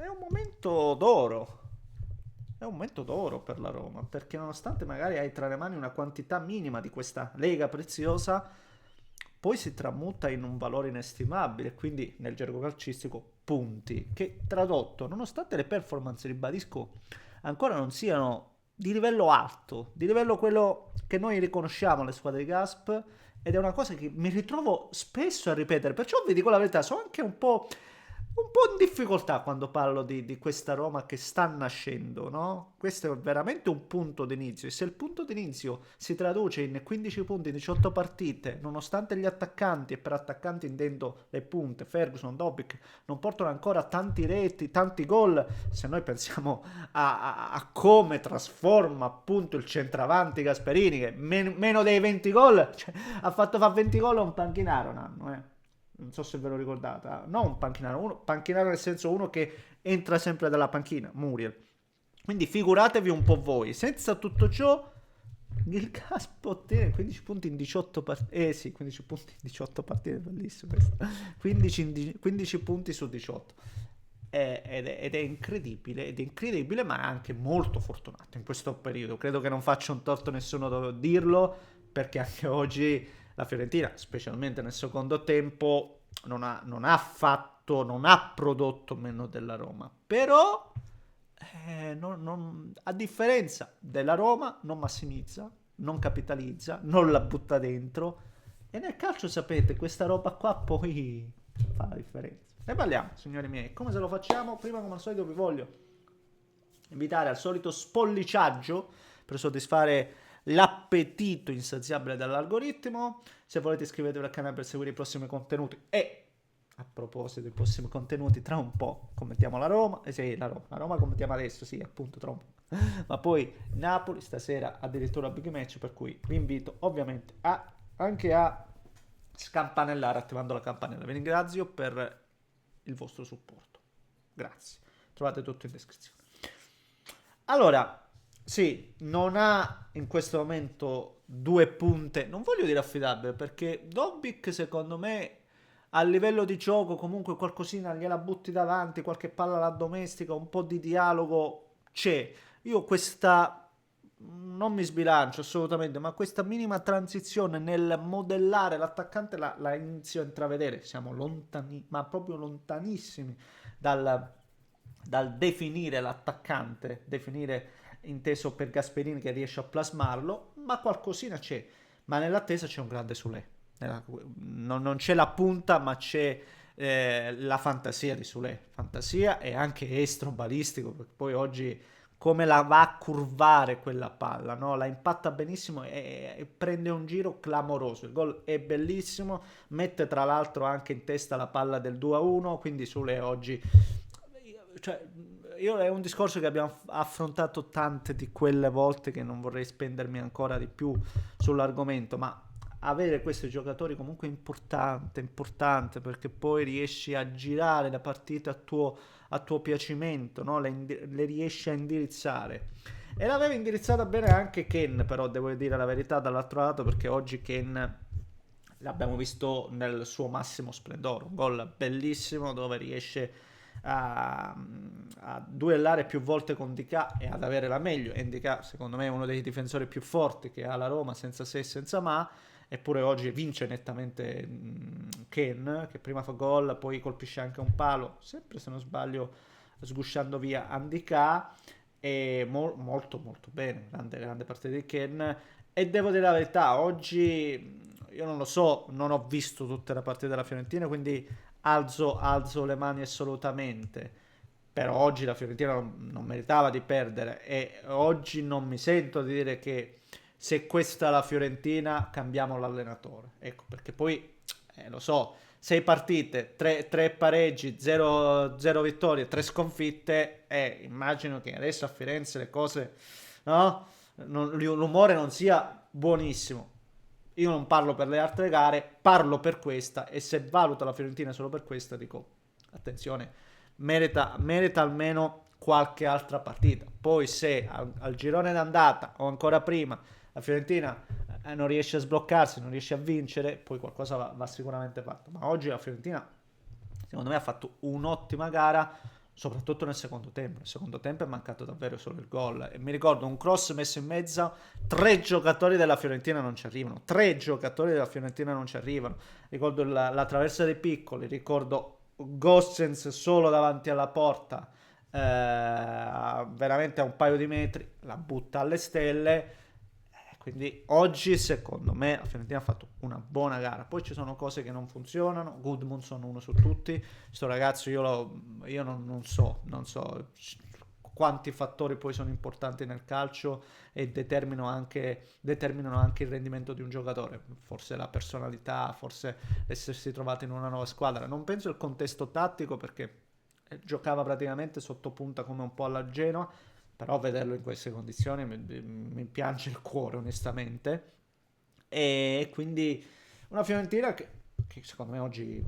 è un momento d'oro. È un momento d'oro per la Roma, perché nonostante magari hai tra le mani una quantità minima di questa lega preziosa, poi si tramuta in un valore inestimabile, quindi nel gergo calcistico punti, che tradotto, nonostante le performance, ribadisco, ancora non siano di livello alto, di livello quello che noi riconosciamo alle squadre di Gasp, ed è una cosa che mi ritrovo spesso a ripetere, perciò vi dico la verità, sono anche un po' in difficoltà quando parlo di questa Roma che sta nascendo, no? Questo è veramente un punto d'inizio, e se il punto d'inizio si traduce in 15 punti in 18 partite, nonostante gli attaccanti, e per attaccanti intendo le punte, Ferguson, Dobbik, non portano ancora tanti reti, tanti gol, se noi pensiamo a come trasforma appunto il centravanti Gasperini, che meno dei 20 gol, cioè, ha fatto fa 20 gol a un panchinaro un anno, non so se ve lo ricordate, non un panchinaro, panchinaro nel senso uno che entra sempre dalla panchina, Muriel. Quindi figuratevi un po' voi, senza tutto ciò il Gaspo ottiene 15 punti in 18 partite. Sì, 15 punti in 18 partite, bellissimo questo. 15 punti su 18. Ed è incredibile, ma è anche molto fortunato in questo periodo. Credo che non faccia un torto a nessuno dirlo, perché anche oggi la Fiorentina, specialmente nel secondo tempo, non ha prodotto meno della Roma. Però, a differenza della Roma, non massimizza, non capitalizza, non la butta dentro. E nel calcio, sapete, questa roba qua poi fa la differenza. Ne parliamo, signori miei. Come se lo facciamo? Prima, come al solito, vi voglio invitare al solito spolliciaggio per soddisfare l'appetito insaziabile dell'algoritmo. Se volete iscrivetevi al canale per seguire i prossimi contenuti. E a proposito dei prossimi contenuti, tra un po' commentiamo la Roma. Sì, la Roma commentiamo adesso, sì, appunto, tra un po'. Ma poi Napoli stasera addirittura big match, per cui vi invito ovviamente anche a scampanellare attivando la campanella. Vi ringrazio per il vostro supporto. Grazie. Trovate tutto in descrizione. Allora, sì, non ha in questo momento due punte, non voglio dire affidabile, perché Dobbik secondo me a livello di gioco comunque qualcosina gliela butti davanti, qualche palla la domestica, un po' di dialogo c'è. Io questa non mi sbilancio assolutamente, ma questa minima transizione nel modellare l'attaccante la inizio a intravedere. Siamo lontani, ma proprio lontanissimi dal, dal definire l'attaccante, definire inteso per Gasperini che riesce a plasmarlo, ma qualcosina c'è. Ma nell'attesa c'è un grande Sule. Non c'è la punta, ma c'è la fantasia di Sule. Fantasia e anche estro balistico, perché poi oggi come la va a curvare quella palla, no? La impatta benissimo e prende un giro clamoroso. Il gol è bellissimo, mette tra l'altro anche in testa la palla del 2-1, quindi Sule oggi, cioè, io è un discorso che abbiamo affrontato tante di quelle volte che non vorrei spendermi ancora di più sull'argomento, ma avere questi giocatori comunque è importante, importante, perché poi riesci a girare la partita a tuo piacimento, no? Le riesci a indirizzare. E l'aveva indirizzata bene anche Ken, però devo dire la verità dall'altro lato, perché oggi Ken l'abbiamo visto nel suo massimo splendore, un gol bellissimo dove riesce a duellare più volte con Dica e ad avere la meglio. E Dica secondo me è uno dei difensori più forti che ha la Roma, senza se e senza ma, eppure oggi vince nettamente Ken, che prima fa gol, poi colpisce anche un palo, sempre se non sbaglio sgusciando via Andika, e molto molto bene, grande, grande partita di Ken. E devo dire la verità, oggi io non lo so, non ho visto tutte le partite della Fiorentina, quindi alzo le mani assolutamente. Però oggi la Fiorentina non meritava di perdere, e oggi non mi sento di dire che se questa è la Fiorentina cambiamo l'allenatore. Ecco, perché poi, lo so, 6 partite, 3 pareggi, 0 vittorie, 3 sconfitte, immagino che adesso a Firenze le cose, no? L'umore non sia buonissimo. Io non parlo per le altre gare, parlo per questa, e se valuto la Fiorentina solo per questa, dico, attenzione, merita almeno qualche altra partita. Poi se al girone d'andata o ancora prima la Fiorentina non riesce a sbloccarsi, non riesce a vincere, poi qualcosa va sicuramente fatto. Ma oggi la Fiorentina, secondo me, ha fatto un'ottima gara, soprattutto nel secondo tempo. Nel secondo tempo è mancato davvero solo il gol. E mi ricordo un cross messo in mezzo, tre giocatori della Fiorentina non ci arrivano. Tre giocatori della Fiorentina non ci arrivano. Ricordo la traversa dei piccoli, ricordo Gossens solo davanti alla porta, veramente a un paio di metri, la butta alle stelle. Quindi oggi secondo me la Fiorentina ha fatto una buona gara. Poi ci sono cose che non funzionano. Goodmanson uno su tutti. Sto ragazzo io non so quanti fattori poi sono importanti nel calcio e determinano anche il rendimento di un giocatore. Forse la personalità, forse essersi trovato in una nuova squadra. Non penso il contesto tattico, perché giocava praticamente sotto punta come un po' alla Genoa, però vederlo in queste condizioni mi piange il cuore onestamente. E quindi una Fiorentina che secondo me oggi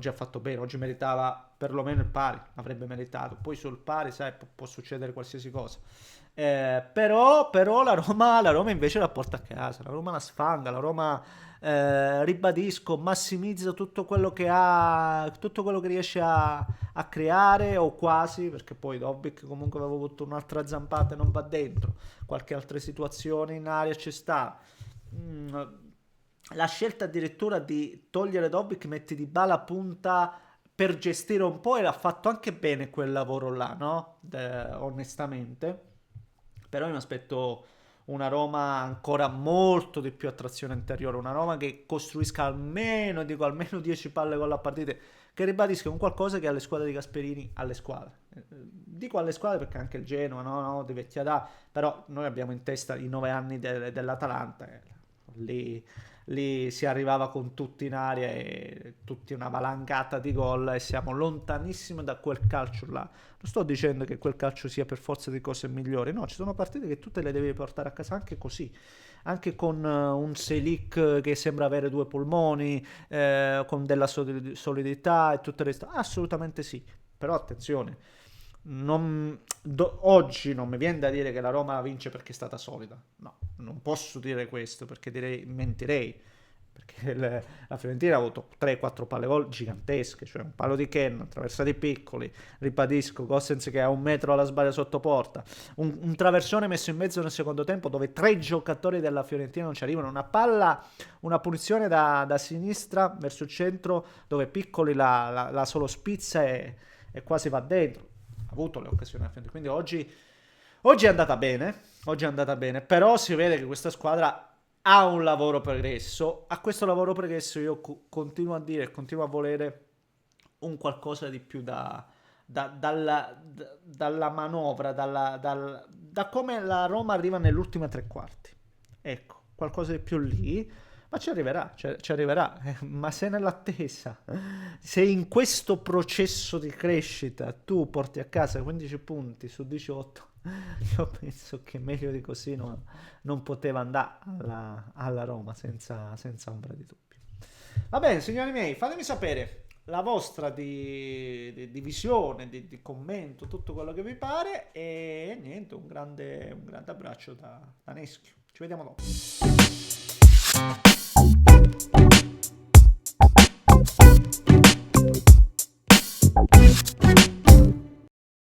ha fatto bene. Oggi meritava perlomeno il pari, avrebbe meritato. Poi sul pari, sai, può succedere qualsiasi cosa. Però la Roma invece la porta a casa, la Roma la sfanga, la Roma, ribadisco, massimizza tutto quello che ha, tutto quello che riesce a creare, o quasi, perché poi Dobbik comunque aveva avuto un'altra zampata e non va dentro, qualche altra situazione in aria ci sta. Mm, la scelta addirittura di togliere Dobbik, metti Dybala a punta per gestire un po', e l'ha fatto anche bene quel lavoro là, no? Onestamente. Però io mi aspetto una Roma ancora molto di più attrazione interiore, una Roma che costruisca almeno, dico almeno 10 palle con la partita, che ribadisca un qualcosa che alle squadre di Gasperini, alle squadre. Dico alle squadre perché anche il Genoa, no, di vecchia età, però noi abbiamo in testa i 9 anni dell'Atalanta, lì, lì si arrivava con tutti in aria e tutti una valangata di gol, e siamo lontanissimi da quel calcio là. Non sto dicendo che quel calcio sia per forza di cose migliori, no, ci sono partite che tu te le devi portare a casa anche così, anche con un Selic che sembra avere due polmoni, con della solidità e tutto il resto, assolutamente sì. Però attenzione, oggi non mi viene da dire che la Roma vince perché è stata solida, no, non posso dire questo perché mentirei, perché la Fiorentina ha avuto 3-4 palle gol gigantesche, cioè un palo di Ken, attraversa di piccoli, ribadisco, Gossens che ha un metro alla sbaglia sotto porta, un traversone messo in mezzo nel secondo tempo dove tre giocatori della Fiorentina non ci arrivano, una palla, una punizione da sinistra verso il centro dove Piccoli la solo spizza e quasi va dentro. Ha avuto le occasioni alla Fiorentina, quindi oggi è andata bene, però si vede che questa squadra ha un lavoro pregresso. A questo lavoro pregresso io continuo a dire, continuo a volere un qualcosa di più dalla manovra, da come la Roma arriva nell'ultima tre quarti. Ecco, qualcosa di più lì, ma ci arriverà, ci arriverà. Ma se nell'attesa, se in questo processo di crescita tu porti a casa 15 punti su 18, io penso che meglio di così non poteva andare alla Roma, senza ombra di dubbio. Va bene, signori miei, fatemi sapere la vostra di visione, di commento, tutto quello che vi pare, e niente, un grande abbraccio da Neschio. Ci vediamo dopo.